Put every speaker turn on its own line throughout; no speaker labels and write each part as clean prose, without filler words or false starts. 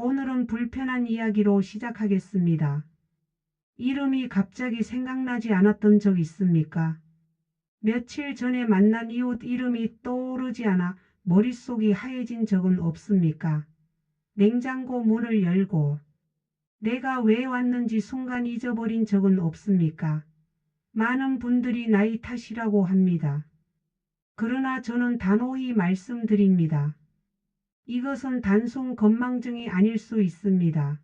오늘은 불편한 이야기로 시작하겠습니다. 이름이 갑자기 생각나지 않았던 적 있습니까? 며칠 전에 만난 이웃 이름이 떠오르지 않아 머릿속이 하얘진 적은 없습니까? 냉장고 문을 열고 내가 왜 왔는지 순간 잊어버린 적은 없습니까? 많은 분들이 나이 탓이라고 합니다. 그러나 저는 단호히 말씀드립니다. 이것은 단순 건망증이 아닐 수 있습니다.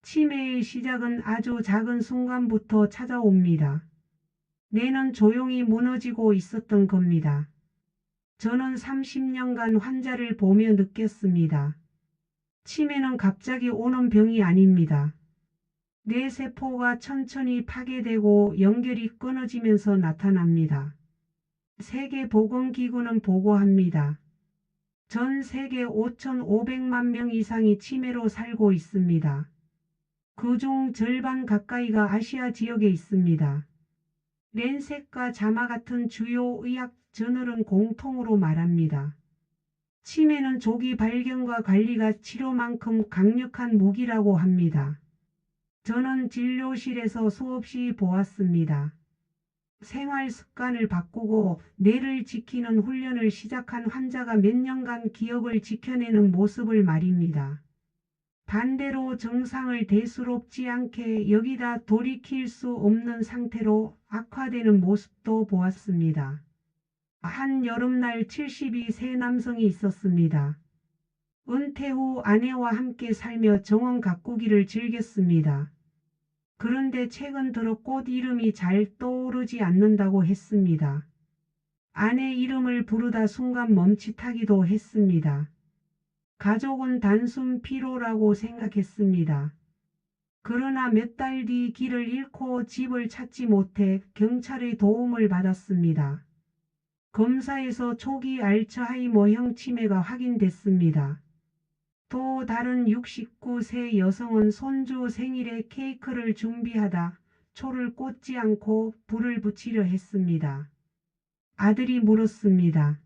치매의 시작은 아주 작은 순간부터 찾아옵니다. 뇌는 조용히 무너지고 있었던 겁니다. 저는 30년간 환자를 보며 느꼈습니다. 치매는 갑자기 오는 병이 아닙니다. 뇌세포가 천천히 파괴되고 연결이 끊어지면서 나타납니다. 세계보건기구는 보고합니다. 전 세계 5,500만 명 이상이 치매로 살고 있습니다. 그중 절반 가까이가 아시아 지역에 있습니다. 렌셋과 자마 같은 주요 의학 저널은 공통으로 말합니다. 치매는 조기 발견과 관리가 치료만큼 강력한 무기라고 합니다. 저는 진료실에서 수없이 보았습니다. 생활 습관을 바꾸고 뇌를 지키는 훈련을 시작한 환자가 몇 년간 기억을 지켜내는 모습을 말입니다. 반대로 정상을 대수롭지 않게 여기다 돌이킬 수 없는 상태로 악화되는 모습도 보았습니다. 한 여름날 72세 남성이 있었습니다. 은퇴 후 아내와 함께 살며 정원 가꾸기를 즐겼습니다. 그런데 최근 들어 꽃 이름이 잘 떠오르지 않는다고 했습니다. 아내 이름을 부르다 순간 멈칫하기도 했습니다. 가족은 단순 피로라고 생각했습니다. 그러나 몇 달 뒤 길을 잃고 집을 찾지 못해 경찰의 도움을 받았습니다. 검사에서 초기 알츠하이머형 치매가 확인됐습니다. 또 다른 69세 여성은 손주 생일에 케이크를 준비하다 초를 꽂지 않고 불을 붙이려 했습니다. 아들이 물었습니다.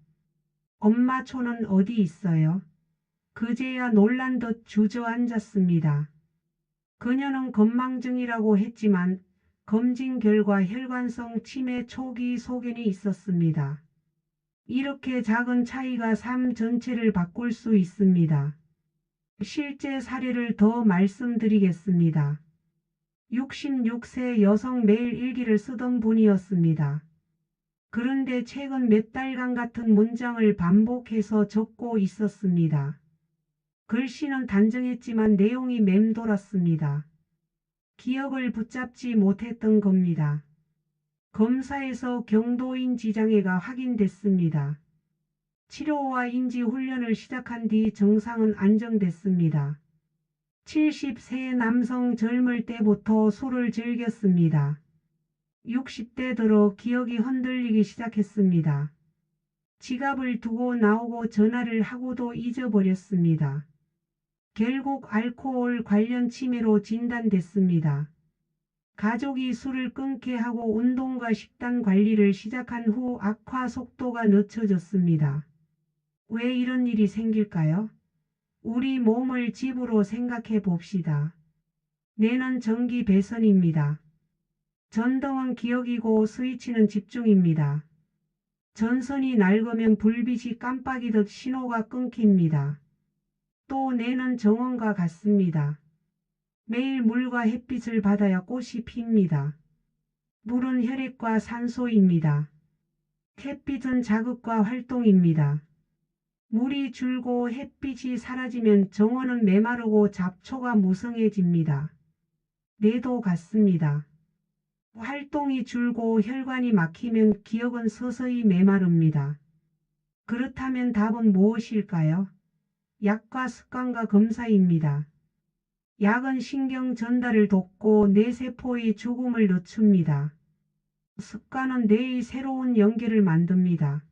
엄마 초는 어디 있어요? 그제야 놀란 듯 주저앉았습니다. 그녀는 건망증이라고 했지만 검진 결과 혈관성 치매 초기 소견이 있었습니다. 이렇게 작은 차이가 삶 전체를 바꿀 수 있습니다. 실제 사례를 더 말씀드리겠습니다. 66세 여성 매일 일기를 쓰던 분이었습니다. 그런데 최근 몇 달간 같은 문장을 반복해서 적고 있었습니다. 글씨는 단정했지만 내용이 맴돌았습니다. 기억을 붙잡지 못했던 겁니다. 검사에서 경도인지 장애가 확인됐습니다. 치료와 인지 훈련을 시작한 뒤 정상은 안정됐습니다. 70세 남성 젊을 때부터 술을 즐겼습니다. 60대 들어 기억이 흔들리기 시작했습니다. 지갑을 두고 나오고 전화를 하고도 잊어버렸습니다. 결국 알코올 관련 치매로 진단됐습니다. 가족이 술을 끊게 하고 운동과 식단 관리를 시작한 후 악화 속도가 늦춰졌습니다. 왜 이런 일이 생길까요? 우리 몸을 집으로 생각해 봅시다. 뇌는 전기 배선입니다. 전등은 기억이고 스위치는 집중입니다. 전선이 낡으면 불빛이 깜빡이듯 신호가 끊깁니다. 또 뇌는 정원과 같습니다. 매일 물과 햇빛을 받아야 꽃이 핍니다. 물은 혈액과 산소입니다. 햇빛은 자극과 활동입니다. 물이 줄고 햇빛이 사라지면 정원은 메마르고 잡초가 무성해집니다. 뇌도 같습니다. 활동이 줄고 혈관이 막히면 기억은 서서히 메마릅니다. 그렇다면 답은 무엇일까요? 약과 습관과 검사입니다. 약은 신경 전달을 돕고 뇌세포의 죽음을 늦춥니다. 습관은 뇌의 새로운 연결을 만듭니다.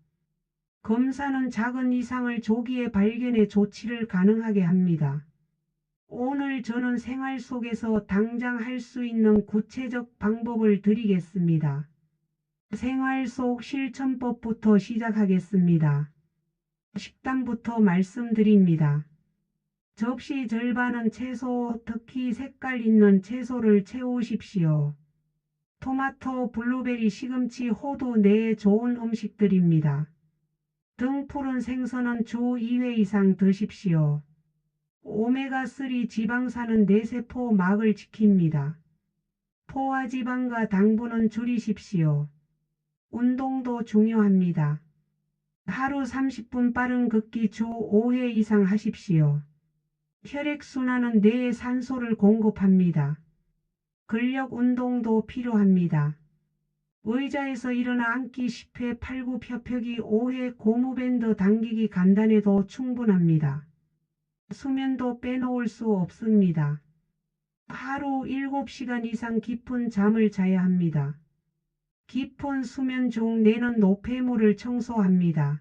검사는 작은 이상을 조기에 발견해 조치를 가능하게 합니다. 오늘 저는 생활 속에서 당장 할 수 있는 구체적 방법을 드리겠습니다. 생활 속 실천법부터 시작하겠습니다. 식단부터 말씀드립니다. 접시 절반은 채소, 특히 색깔 있는 채소를 채우십시오. 토마토, 블루베리, 시금치, 호두 내 좋은 음식들입니다. 등푸른 생선은 주 2회 이상 드십시오. 오메가3 지방산은 뇌세포 막을 지킵니다. 포화지방과 당분은 줄이십시오. 운동도 중요합니다. 하루 30분 빠른 걷기 주 5회 이상 하십시오. 혈액순환은 뇌에 산소를 공급합니다. 근력 운동도 필요합니다. 의자에서 일어나 앉기 10회, 팔굽혀펴기 5회, 고무밴드 당기기 간단해도 충분합니다. 수면도 빼놓을 수 없습니다. 하루 7시간 이상 깊은 잠을 자야 합니다. 깊은 수면 중 뇌는 노폐물을 청소합니다.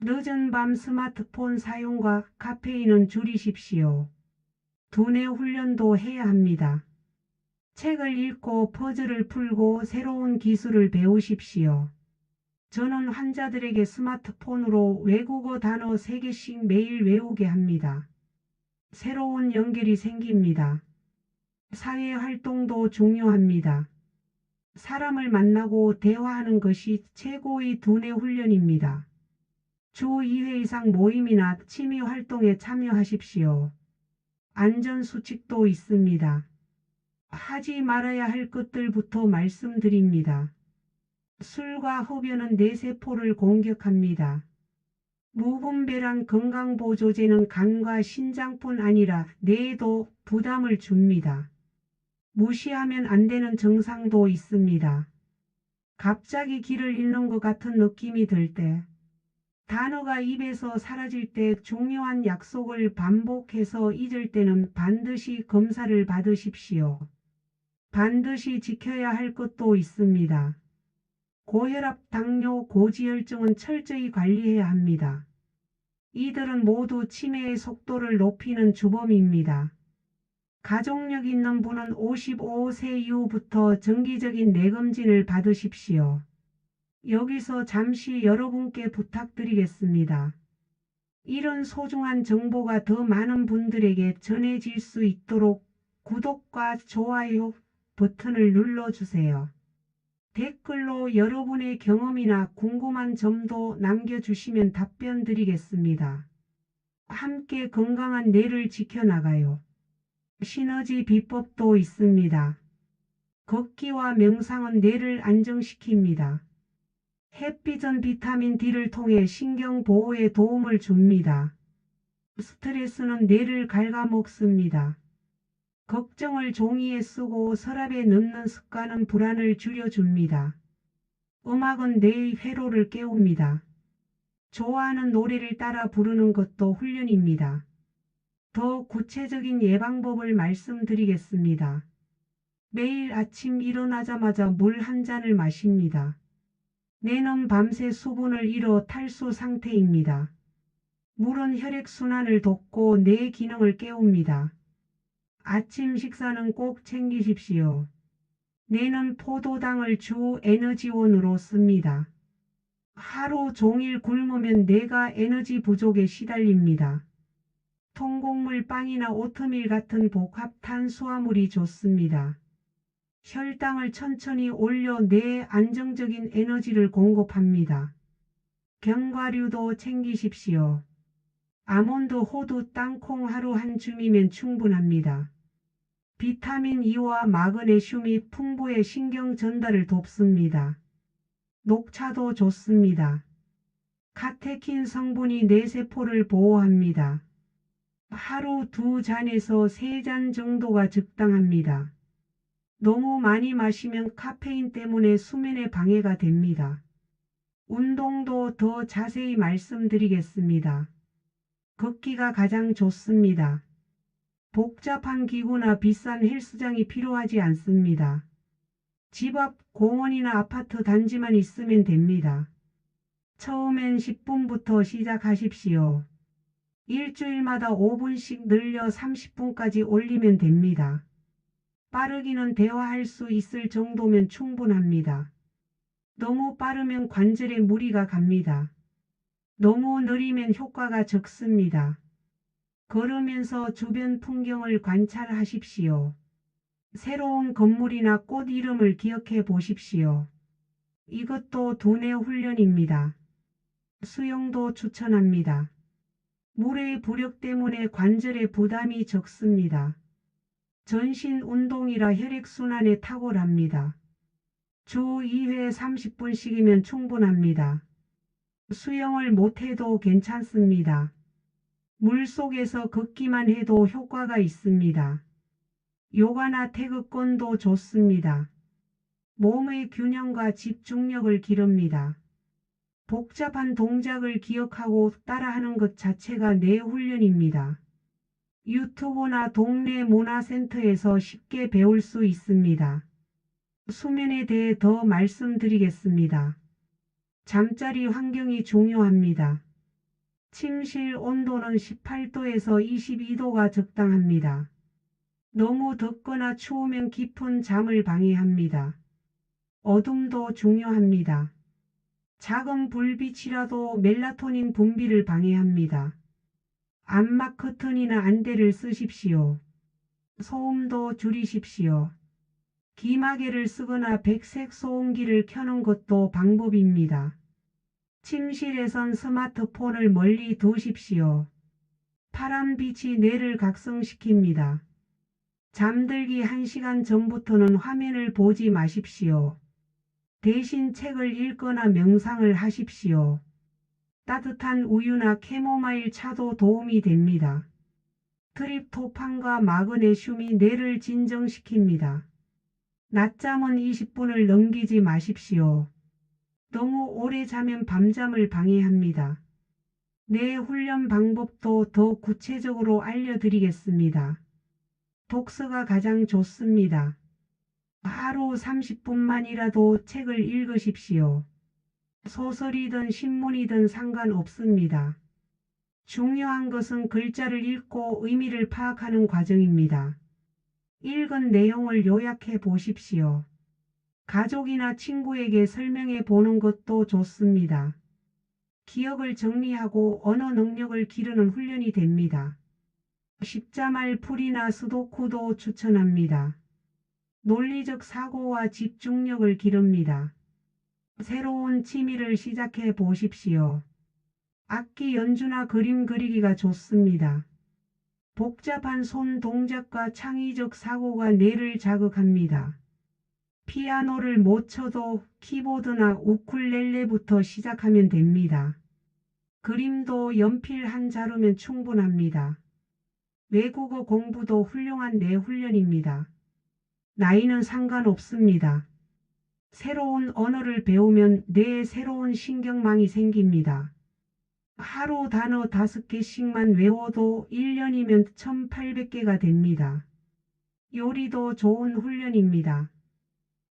늦은 밤 스마트폰 사용과 카페인은 줄이십시오. 두뇌 훈련도 해야 합니다. 책을 읽고 퍼즐을 풀고 새로운 기술을 배우십시오. 저는 환자들에게 스마트폰으로 외국어 단어 3개씩 매일 외우게 합니다. 새로운 연결이 생깁니다. 사회활동도 중요합니다. 사람을 만나고 대화하는 것이 최고의 두뇌 훈련입니다. 주 2회 이상 모임이나 취미 활동에 참여하십시오. 안전수칙도 있습니다. 하지 말아야 할 것들부터 말씀드립니다. 술과 흡연은 뇌세포를 공격합니다. 무분별한 건강보조제는 간과 신장뿐 아니라 뇌에도 부담을 줍니다. 무시하면 안 되는 증상도 있습니다. 갑자기 길을 잃는 것 같은 느낌이 들 때, 단어가 입에서 사라질 때, 중요한 약속을 반복해서 잊을 때는 반드시 검사를 받으십시오. 반드시 지켜야 할 것도 있습니다. 고혈압, 당뇨, 고지혈증은 철저히 관리해야 합니다. 이들은 모두 치매의 속도를 높이는 주범입니다. 가족력 있는 분은 55세 이후부터 정기적인 뇌검진을 받으십시오. 여기서 잠시 여러분께 부탁드리겠습니다. 이런 소중한 정보가 더 많은 분들에게 전해질 수 있도록 구독과 좋아요 버튼을 눌러주세요. 댓글로 여러분의 경험이나 궁금한 점도 남겨주시면 답변 드리겠습니다. 함께 건강한 뇌를 지켜나가요. 시너지 비법도 있습니다. 걷기와 명상은 뇌를 안정시킵니다. 햇빛은 비타민 D를 통해 신경 보호에 도움을 줍니다. 스트레스는 뇌를 갉아먹습니다. 걱정을 종이에 쓰고 서랍에 넣는 습관은 불안을 줄여줍니다. 음악은 뇌의 회로를 깨웁니다. 좋아하는 노래를 따라 부르는 것도 훈련입니다. 더 구체적인 예방법을 말씀드리겠습니다. 매일 아침 일어나자마자 물 한 잔을 마십니다. 뇌는 밤새 수분을 잃어 탈수 상태입니다. 물은 혈액순환을 돕고 뇌 기능을 깨웁니다. 아침 식사는 꼭 챙기십시오. 뇌는 포도당을 주 에너지원으로 씁니다. 하루 종일 굶으면 뇌가 에너지 부족에 시달립니다. 통곡물 빵이나 오트밀 같은 복합 탄수화물이 좋습니다. 혈당을 천천히 올려 뇌에 안정적인 에너지를 공급합니다. 견과류도 챙기십시오. 아몬드, 호두, 땅콩 하루 한 줌이면 충분합니다. 비타민 E와 마그네슘이 풍부해 신경 전달을 돕습니다. 녹차도 좋습니다. 카테킨 성분이 뇌세포를 보호합니다. 하루 2잔에서 3잔 정도가 적당합니다. 너무 많이 마시면 카페인 때문에 수면에 방해가 됩니다. 운동도 더 자세히 말씀드리겠습니다. 걷기가 가장 좋습니다. 복잡한 기구나 비싼 헬스장이 필요하지 않습니다. 집 앞 공원이나 아파트 단지만 있으면 됩니다. 처음엔 10분부터 시작하십시오. 일주일마다 5분씩 늘려 30분까지 올리면 됩니다. 빠르기는 대화할 수 있을 정도면 충분합니다. 너무 빠르면 관절에 무리가 갑니다. 너무 느리면 효과가 적습니다. 걸으면서 주변 풍경을 관찰하십시오. 새로운 건물이나 꽃 이름을 기억해 보십시오. 이것도 두뇌 훈련입니다. 수영도 추천합니다. 물의 부력 때문에 관절에 부담이 적습니다. 전신 운동이라 혈액순환에 탁월합니다. 주 2회 30분씩이면 충분합니다. 수영을 못해도 괜찮습니다. 물속에서 걷기만 해도 효과가 있습니다. 요가나 태극권도 좋습니다. 몸의 균형과 집중력을 기릅니다. 복잡한 동작을 기억하고 따라하는 것 자체가 뇌 훈련입니다. 유튜브나 동네 문화센터에서 쉽게 배울 수 있습니다. 수면에 대해 더 말씀드리겠습니다. 잠자리 환경이 중요합니다. 침실 온도는 18도에서 22도가 적당합니다. 너무 덥거나 추우면 깊은 잠을 방해합니다. 어둠도 중요합니다. 작은 불빛이라도 멜라토닌 분비를 방해합니다. 암막 커튼이나 안대를 쓰십시오. 소음도 줄이십시오. 기마개를 쓰거나 백색 소음기를 켜는 것도 방법입니다. 침실에선 스마트폰을 멀리 두십시오. 파란빛이 뇌를 각성시킵니다. 잠들기 1시간 전부터는 화면을 보지 마십시오. 대신 책을 읽거나 명상을 하십시오. 따뜻한 우유나 캐모마일 차도 도움이 됩니다. 트립토판과 마그네슘이 뇌를 진정시킵니다. 낮잠은 20분을 넘기지 마십시오. 너무 오래 자면 밤잠을 방해합니다. 뇌 훈련 방법도 더 구체적으로 알려드리겠습니다. 독서가 가장 좋습니다. 하루 30분만이라도 책을 읽으십시오. 소설이든 신문이든 상관없습니다. 중요한 것은 글자를 읽고 의미를 파악하는 과정입니다. 읽은 내용을 요약해 보십시오. 가족이나 친구에게 설명해 보는 것도 좋습니다. 기억을 정리하고 언어 능력을 기르는 훈련이 됩니다. 십자말 풀이나 스도쿠도 추천합니다. 논리적 사고와 집중력을 기릅니다. 새로운 취미를 시작해 보십시오. 악기 연주나 그림 그리기가 좋습니다. 복잡한 손 동작과 창의적 사고가 뇌를 자극합니다. 피아노를 못 쳐도 키보드나 우쿨렐레부터 시작하면 됩니다. 그림도 연필 한 자루면 충분합니다. 외국어 공부도 훌륭한 뇌 훈련입니다. 나이는 상관없습니다. 새로운 언어를 배우면 뇌에 새로운 신경망이 생깁니다. 하루 단어 5개씩만 외워도 1년이면 1800개가 됩니다. 요리도 좋은 훈련입니다.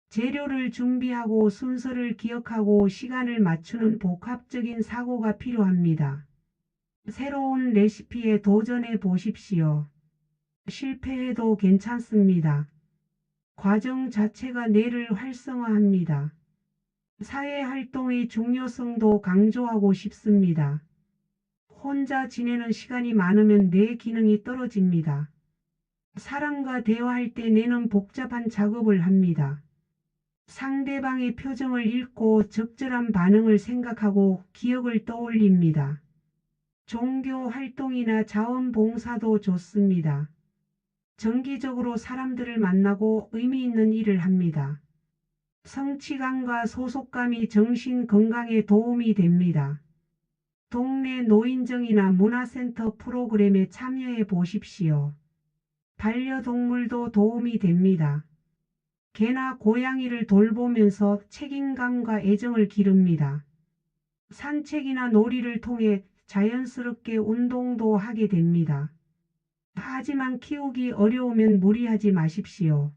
재료를 준비하고 순서를 기억하고 시간을 맞추는 복합적인 사고가 필요합니다. 새로운 레시피에 도전해 보십시오. 실패해도 괜찮습니다. 과정 자체가 뇌를 활성화합니다. 사회활동의 중요성도 강조하고 싶습니다. 혼자 지내는 시간이 많으면 뇌 기능이 떨어집니다. 사람과 대화할 때 뇌는 복잡한 작업을 합니다. 상대방의 표정을 읽고 적절한 반응을 생각하고 기억을 떠올립니다. 종교 활동이나 자원봉사도 좋습니다. 정기적으로 사람들을 만나고 의미 있는 일을 합니다. 성취감과 소속감이 정신 건강에 도움이 됩니다. 동네 노인정이나 문화센터 프로그램에 참여해 보십시오. 반려동물도 도움이 됩니다. 개나 고양이를 돌보면서 책임감과 애정을 기릅니다. 산책이나 놀이를 통해 자연스럽게 운동도 하게 됩니다. 하지만 키우기 어려우면 무리하지 마십시오.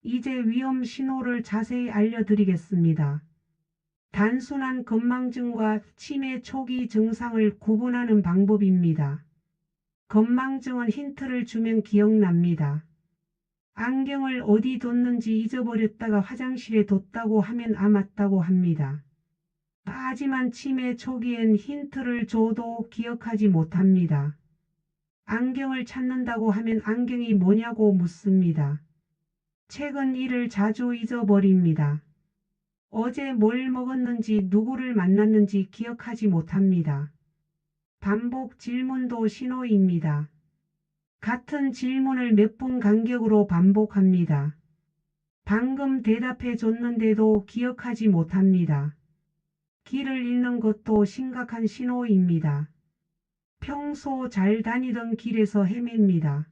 이제 위험 신호를 자세히 알려드리겠습니다. 단순한 건망증과 치매 초기 증상을 구분하는 방법입니다. 건망증은 힌트를 주면 기억납니다. 안경을 어디 뒀는지 잊어버렸다가 화장실에 뒀다고 하면 맞다고 합니다. 하지만 치매 초기엔 힌트를 줘도 기억하지 못합니다. 안경을 찾는다고 하면 안경이 뭐냐고 묻습니다. 최근 일을 자주 잊어버립니다. 어제 뭘 먹었는지 누구를 만났는지 기억하지 못합니다. 반복 질문도 신호입니다. 같은 질문을 몇 분 간격으로 반복합니다. 방금 대답해 줬는데도 기억하지 못합니다. 길을 잃는 것도 심각한 신호입니다. 평소 잘 다니던 길에서 헤맵니다.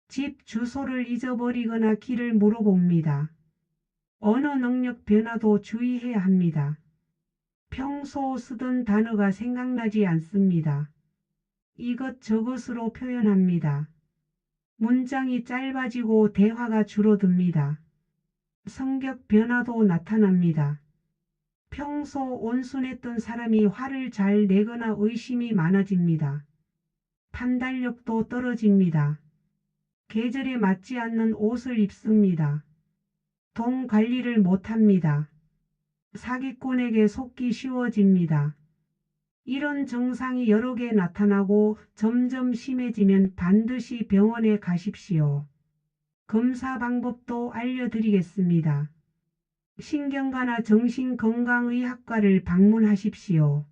집 주소를 잊어버리거나 길을 물어봅니다. 언어 능력 변화도 주의해야 합니다. 평소 쓰던 단어가 생각나지 않습니다. 이것저것으로 표현합니다. 문장이 짧아지고 대화가 줄어듭니다. 성격 변화도 나타납니다. 평소 온순했던 사람이 화를 잘 내거나 의심이 많아집니다. 판단력도 떨어집니다. 계절에 맞지 않는 옷을 입습니다. 돈 관리를 못합니다. 사기꾼에게 속기 쉬워집니다. 이런 증상이 여러 개 나타나고 점점 심해지면 반드시 병원에 가십시오. 검사 방법도 알려드리겠습니다. 신경과나 정신건강의학과를 방문하십시오.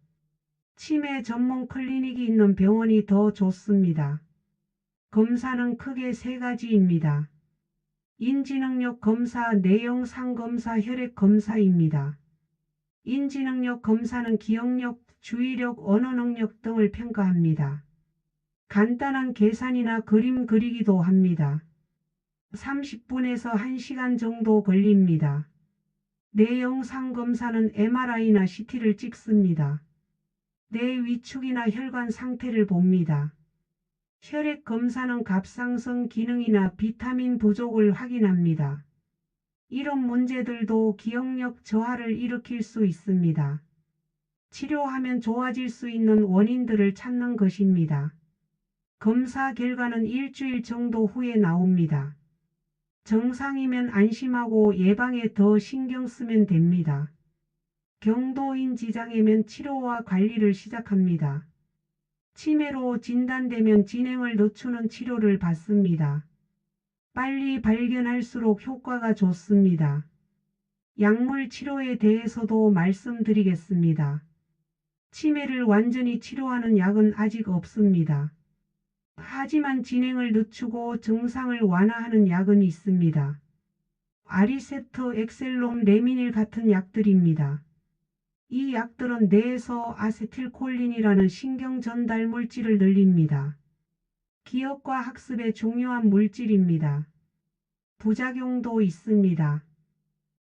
치매 전문 클리닉이 있는 병원이 더 좋습니다. 검사는 크게 3가지입니다. 인지능력 검사, 뇌영상 검사, 혈액 검사입니다. 인지능력 검사는 기억력, 주의력, 언어 능력 등을 평가합니다. 간단한 계산이나 그림 그리기도 합니다. 30분에서 1시간 정도 걸립니다. 뇌영상 검사는 MRI나 CT를 찍습니다. 뇌 위축이나 혈관 상태를 봅니다. 혈액 검사는 갑상선 기능이나 비타민 부족을 확인합니다. 이런 문제들도 기억력 저하를 일으킬 수 있습니다. 치료하면 좋아질 수 있는 원인들을 찾는 것입니다. 검사 결과는 일주일 정도 후에 나옵니다. 정상이면 안심하고 예방에 더 신경 쓰면 됩니다. 경도인 지장이면 치료와 관리를 시작합니다. 치매로 진단되면 진행을 늦추는 치료를 받습니다. 빨리 발견할수록 효과가 좋습니다. 약물 치료에 대해서도 말씀드리겠습니다. 치매를 완전히 치료하는 약은 아직 없습니다. 하지만 진행을 늦추고 증상을 완화하는 약은 있습니다. 아리세트, 엑셀롬, 레미닐 같은 약들입니다. 이 약들은 뇌에서 아세틸콜린이라는 신경 전달 물질을 늘립니다. 기억과 학습에 중요한 물질입니다. 부작용도 있습니다.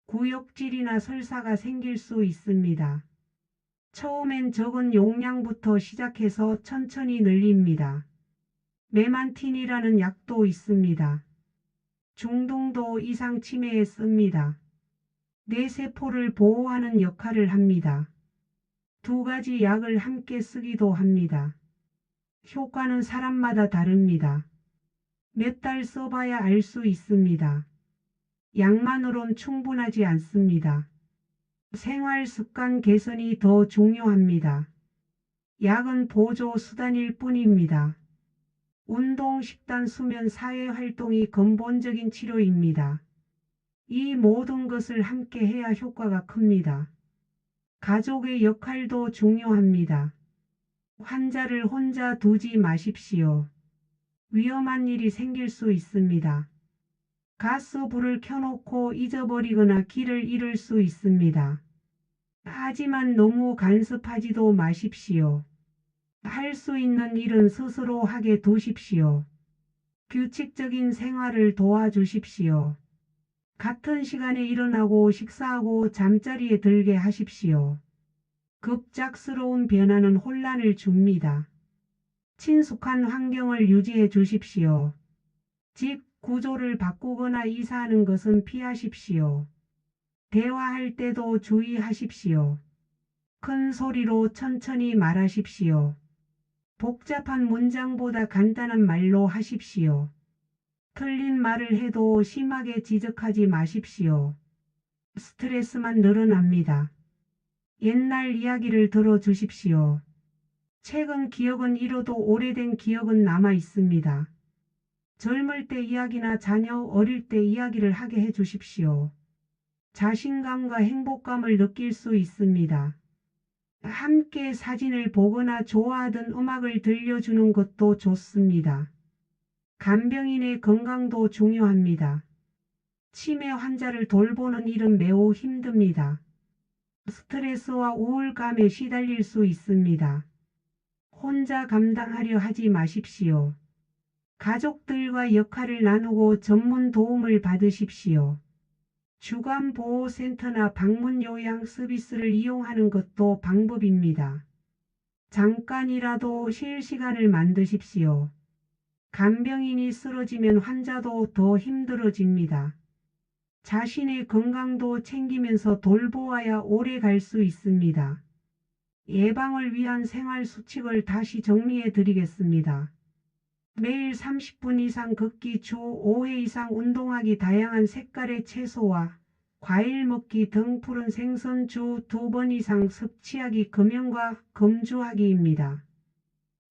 구역질이나 설사가 생길 수 있습니다. 처음엔 적은 용량부터 시작해서 천천히 늘립니다. 메만틴이라는 약도 있습니다. 중동도 이상 치매에 씁니다. 뇌세포를 보호하는 역할을 합니다. 2가지 약을 함께 쓰기도 합니다. 효과는 사람마다 다릅니다. 몇 달 써봐야 알 수 있습니다. 약만으론 충분하지 않습니다. 생활 습관 개선이 더 중요합니다. 약은 보조 수단일 뿐입니다. 운동, 식단, 수면, 사회활동이 근본적인 치료입니다. 이 모든 것을 함께 해야 효과가 큽니다. 가족의 역할도 중요합니다. 환자를 혼자 두지 마십시오. 위험한 일이 생길 수 있습니다. 가스불을 켜놓고 잊어버리거나 길을 잃을 수 있습니다. 하지만 너무 간섭하지도 마십시오. 할 수 있는 일은 스스로 하게 두십시오. 규칙적인 생활을 도와주십시오. 같은 시간에 일어나고 식사하고 잠자리에 들게 하십시오. 급작스러운 변화는 혼란을 줍니다. 친숙한 환경을 유지해 주십시오. 집 구조를 바꾸거나 이사하는 것은 피하십시오. 대화할 때도 주의하십시오. 큰 소리로 천천히 말하십시오. 복잡한 문장보다 간단한 말로 하십시오. 틀린 말을 해도 심하게 지적하지 마십시오. 스트레스만 늘어납니다. 옛날 이야기를 들어주십시오. 최근 기억은 잃어도 오래된 기억은 남아 있습니다. 젊을 때 이야기나 자녀 어릴 때 이야기를 하게 해 주십시오. 자신감과 행복감을 느낄 수 있습니다. 함께 사진을 보거나 좋아하던 음악을 들려주는 것도 좋습니다. 간병인의 건강도 중요합니다. 치매 환자를 돌보는 일은 매우 힘듭니다. 스트레스와 우울감에 시달릴 수 있습니다. 혼자 감당하려 하지 마십시오. 가족들과 역할을 나누고 전문 도움을 받으십시오. 주간보호센터나 방문요양 서비스를 이용하는 것도 방법입니다. 잠깐이라도 쉴 시간을 만드십시오. 간병인이 쓰러지면 환자도 더 힘들어집니다. 자신의 건강도 챙기면서 돌보아야 오래 갈 수 있습니다. 예방을 위한 생활 수칙을 다시 정리해 드리겠습니다. 매일 30분 이상 걷기, 주 5회 이상 운동하기, 다양한 색깔의 채소와 과일 먹기 등 푸른 생선 주 2번 이상 섭취하기, 금연과 금주하기입니다.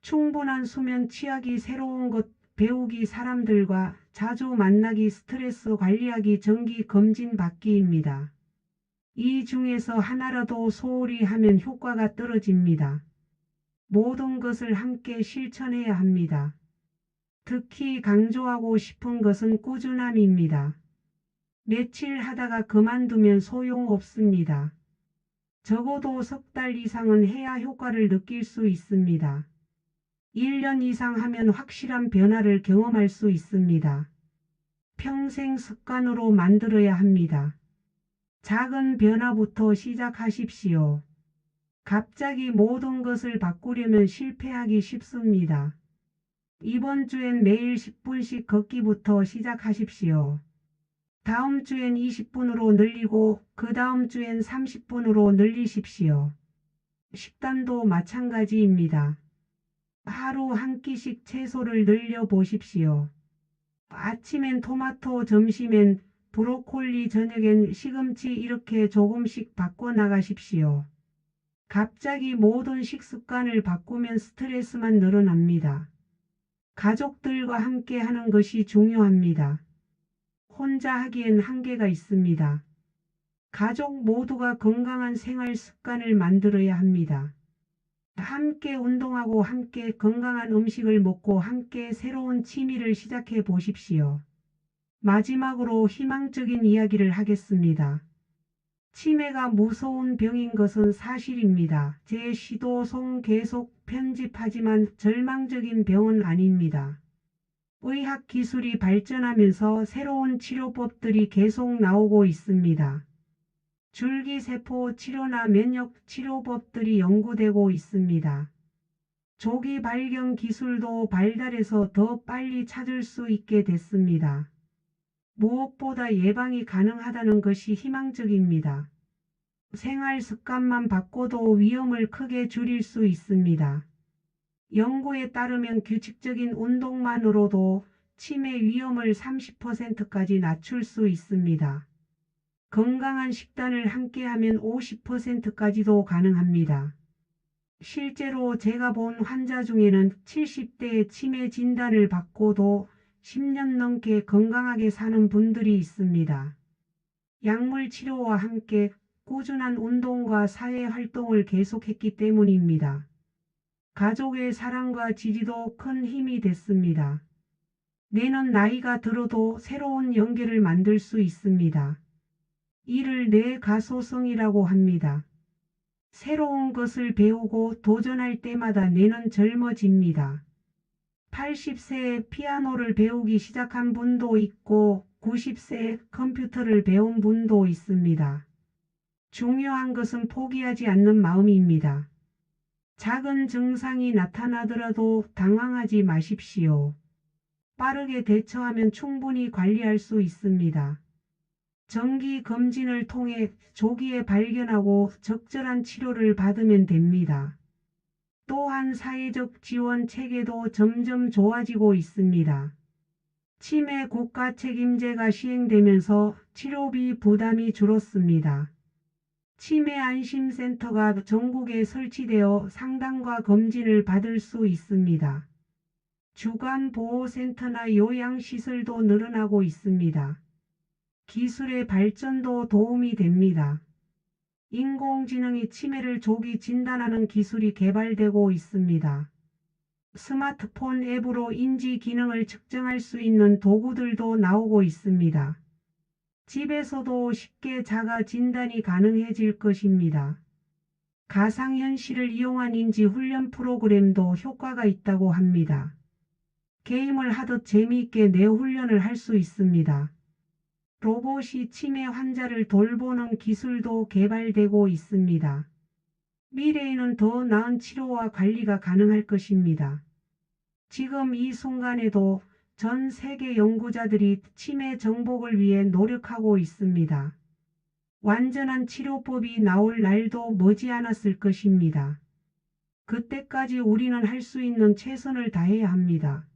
충분한 수면 취하기, 새로운 것 배우기, 사람들과 자주 만나기, 스트레스 관리하기, 정기 검진 받기입니다. 이 중에서 하나라도 소홀히 하면 효과가 떨어집니다. 모든 것을 함께 실천해야 합니다. 특히 강조하고 싶은 것은 꾸준함입니다. 며칠 하다가 그만두면 소용없습니다. 적어도 석 달 이상은 해야 효과를 느낄 수 있습니다. 1년 이상 하면 확실한 변화를 경험할 수 있습니다. 평생 습관으로 만들어야 합니다. 작은 변화부터 시작하십시오. 갑자기 모든 것을 바꾸려면 실패하기 쉽습니다. 이번 주엔 매일 10분씩 걷기부터 시작하십시오. 다음 주엔 20분으로 늘리고 그 다음 주엔 30분으로 늘리십시오. 식단도 마찬가지입니다. 하루 한 끼씩 채소를 늘려 보십시오. 아침엔 토마토, 점심엔 브로콜리, 저녁엔 시금치, 이렇게 조금씩 바꿔 나가십시오. 갑자기 모든 식습관을 바꾸면 스트레스만 늘어납니다. 가족들과 함께 하는 것이 중요합니다. 혼자 하기엔 한계가 있습니다. 가족 모두가 건강한 생활 습관을 만들어야 합니다. 함께 운동하고 함께 건강한 음식을 먹고 함께 새로운 취미를 시작해 보십시오. 마지막으로 희망적인 이야기를 하겠습니다. 치매가 무서운 병인 것은 사실입니다. 제 시도 송 계속 편집하지만 절망적인 병은 아닙니다. 의학 기술이 발전하면서 새로운 치료법들이 계속 나오고 있습니다. 줄기세포 치료나 면역 치료법들이 연구되고 있습니다. 조기 발견 기술도 발달해서 더 빨리 찾을 수 있게 됐습니다. 무엇보다 예방이 가능하다는 것이 희망적입니다. 생활 습관만 바꿔도 위험을 크게 줄일 수 있습니다. 연구에 따르면 규칙적인 운동만으로도 치매 위험을 30%까지 낮출 수 있습니다. 건강한 식단을 함께하면 50%까지도 가능합니다. 실제로 제가 본 환자 중에는 70대에 치매 진단을 받고도 10년 넘게 건강하게 사는 분들이 있습니다. 약물 치료와 함께 꾸준한 운동과 사회 활동을 계속했기 때문입니다. 가족의 사랑과 지지도 큰 힘이 됐습니다. 뇌는 나이가 들어도 새로운 연결을 만들 수 있습니다. 이를 뇌가소성이라고 합니다. 새로운 것을 배우고 도전할 때마다 뇌는 젊어집니다. 80세에 피아노를 배우기 시작한 분도 있고 90세에 컴퓨터를 배운 분도 있습니다. 중요한 것은 포기하지 않는 마음입니다. 작은 증상이 나타나더라도 당황하지 마십시오. 빠르게 대처하면 충분히 관리할 수 있습니다. 정기 검진을 통해 조기에 발견하고 적절한 치료를 받으면 됩니다. 또한 사회적 지원 체계도 점점 좋아지고 있습니다. 치매 국가 책임제가 시행되면서 치료비 부담이 줄었습니다. 치매 안심센터가 전국에 설치되어 상담과 검진을 받을 수 있습니다. 주간 보호센터나 요양시설도 늘어나고 있습니다. 기술의 발전도 도움이 됩니다. 인공지능이 치매를 조기 진단하는 기술이 개발되고 있습니다. 스마트폰 앱으로 인지 기능을 측정할 수 있는 도구들도 나오고 있습니다. 집에서도 쉽게 자가 진단이 가능해질 것입니다. 가상현실을 이용한 인지 훈련 프로그램도 효과가 있다고 합니다. 게임을 하듯 재미있게 뇌 훈련을 할 수 있습니다. 로봇이 치매 환자를 돌보는 기술도 개발되고 있습니다. 미래에는 더 나은 치료와 관리가 가능할 것입니다. 지금 이 순간에도 전 세계 연구자들이 치매 정복을 위해 노력하고 있습니다. 완전한 치료법이 나올 날도 머지않았을 것입니다. 그때까지 우리는 할 수 있는 최선을 다해야 합니다.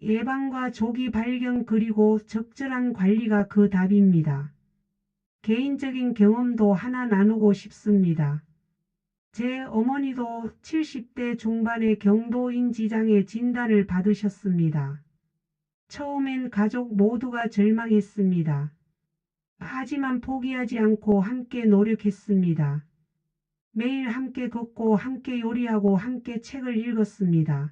예방과 조기 발견 그리고 적절한 관리가 그 답입니다. 개인적인 경험도 하나 나누고 싶습니다. 제 어머니도 70대 중반의 경도인지장애 진단을 받으셨습니다. 처음엔 가족 모두가 절망했습니다. 하지만 포기하지 않고 함께 노력했습니다. 매일 함께 걷고 함께 요리하고 함께 책을 읽었습니다.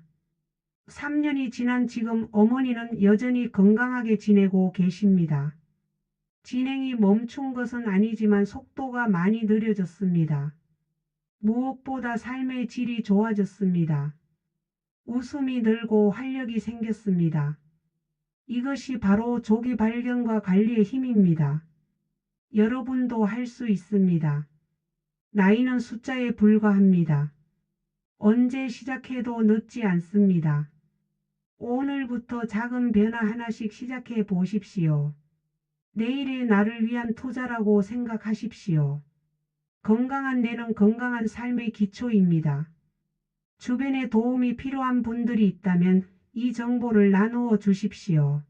3년이 지난 지금 어머니는 여전히 건강하게 지내고 계십니다. 진행이 멈춘 것은 아니지만 속도가 많이 느려졌습니다. 무엇보다 삶의 질이 좋아졌습니다. 웃음이 늘고 활력이 생겼습니다. 이것이 바로 조기 발견과 관리의 힘입니다. 여러분도 할 수 있습니다. 나이는 숫자에 불과합니다. 언제 시작해도 늦지 않습니다. 오늘부터 작은 변화 하나씩 시작해 보십시오. 내일의 나를 위한 투자라고 생각하십시오. 건강한 뇌는 건강한 삶의 기초입니다. 주변에 도움이 필요한 분들이 있다면 이 정보를 나누어 주십시오.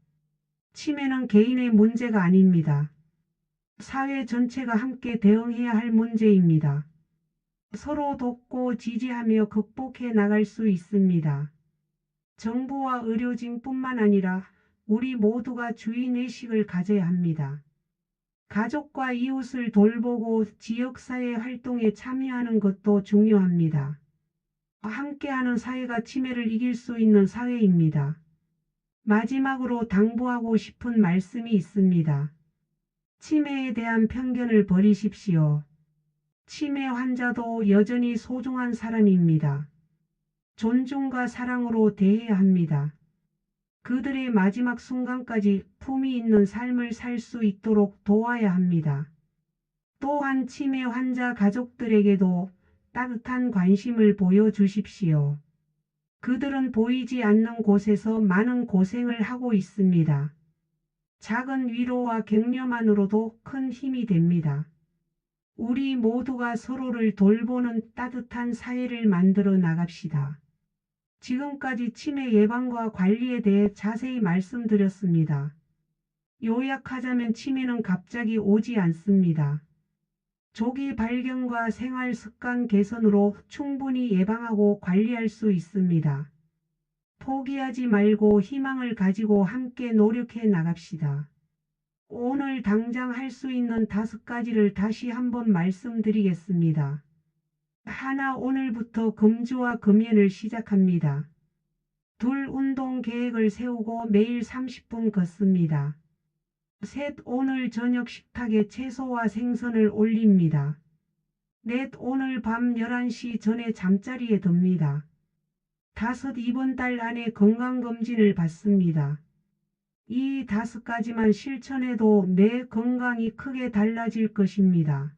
치매는 개인의 문제가 아닙니다. 사회 전체가 함께 대응해야 할 문제입니다. 서로 돕고 지지하며 극복해 나갈 수 있습니다. 정부와 의료진뿐만 아니라 우리 모두가 주의의식을 가져야 합니다. 가족과 이웃을 돌보고 지역사회 활동에 참여하는 것도 중요합니다. 함께하는 사회가 치매를 이길 수 있는 사회입니다. 마지막으로 당부하고 싶은 말씀이 있습니다. 치매에 대한 편견을 버리십시오. 치매 환자도 여전히 소중한 사람입니다. 존중과 사랑으로 대해야 합니다. 그들의 마지막 순간까지 품위 있는 삶을 살 수 있도록 도와야 합니다. 또한 치매 환자 가족들에게도 따뜻한 관심을 보여주십시오. 그들은 보이지 않는 곳에서 많은 고생을 하고 있습니다. 작은 위로와 격려만으로도 큰 힘이 됩니다. 우리 모두가 서로를 돌보는 따뜻한 사회를 만들어 나갑시다. 지금까지 치매 예방과 관리에 대해 자세히 말씀드렸습니다. 요약하자면 치매는 갑자기 오지 않습니다. 조기 발견과 생활 습관 개선으로 충분히 예방하고 관리할 수 있습니다. 포기하지 말고 희망을 가지고 함께 노력해 나갑시다. 오늘 당장 할 수 있는 5가지를 다시 한번 말씀드리겠습니다. 하나, 오늘부터 금주와 금연을 시작합니다. 2, 운동 계획을 세우고 매일 30분 걷습니다. 3, 오늘 저녁 식탁에 채소와 생선을 올립니다. 4, 오늘 밤 11시 전에 잠자리에 듭니다. 5, 이번 달 안에 건강검진을 받습니다. 이 5가지만 실천해도 내 건강이 크게 달라질 것입니다.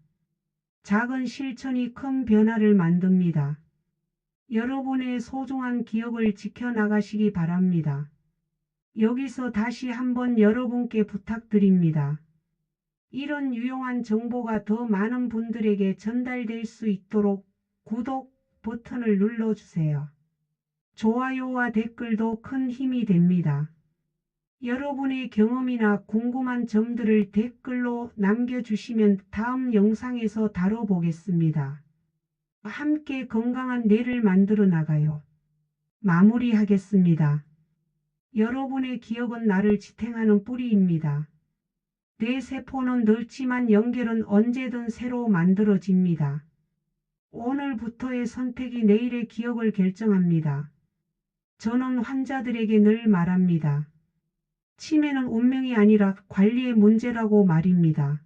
작은 실천이 큰 변화를 만듭니다. 여러분의 소중한 기억을 지켜나가시기 바랍니다. 여기서 다시 한번 여러분께 부탁드립니다. 이런 유용한 정보가 더 많은 분들에게 전달될 수 있도록 구독 버튼을 눌러주세요. 좋아요와 댓글도 큰 힘이 됩니다. 여러분의 경험이나 궁금한 점들을 댓글로 남겨주시면 다음 영상에서 다뤄보겠습니다. 함께 건강한 뇌를 만들어 나가요. 마무리하겠습니다. 여러분의 기억은 나를 지탱하는 뿌리입니다. 뇌 세포는 넓지만 연결은 언제든 새로 만들어집니다. 오늘부터의 선택이 내일의 기억을 결정합니다. 저는 환자들에게 늘 말합니다. 치매는 운명이 아니라 관리의 문제라고 말입니다.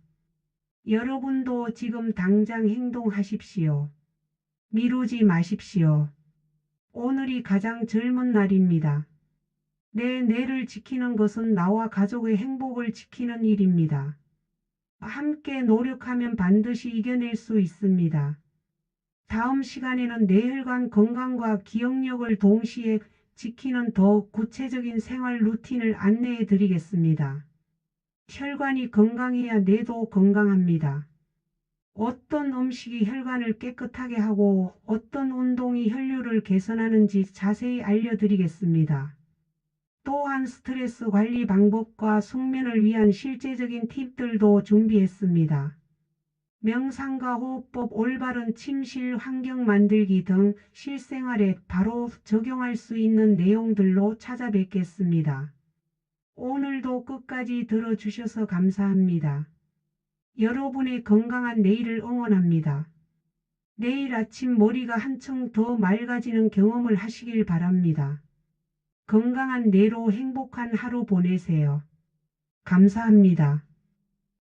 여러분도 지금 당장 행동하십시오. 미루지 마십시오. 오늘이 가장 젊은 날입니다. 내 뇌를 지키는 것은 나와 가족의 행복을 지키는 일입니다. 함께 노력하면 반드시 이겨낼 수 있습니다. 다음 시간에는 뇌혈관 건강과 기억력을 동시에 지키는 더 구체적인 생활 루틴을 안내해 드리겠습니다. 혈관이 건강해야 뇌도 건강합니다. 어떤 음식이 혈관을 깨끗하게 하고 어떤 운동이 혈류를 개선하는지 자세히 알려드리겠습니다. 또한 스트레스 관리 방법과 숙면을 위한 실제적인 팁들도 준비했습니다. 명상과 호흡법, 올바른 침실 환경 만들기 등 실생활에 바로 적용할 수 있는 내용들로 찾아뵙겠습니다. 오늘도 끝까지 들어주셔서 감사합니다. 여러분의 건강한 내일을 응원합니다. 내일 아침 머리가 한층 더 맑아지는 경험을 하시길 바랍니다. 건강한 뇌로 행복한 하루 보내세요. 감사합니다.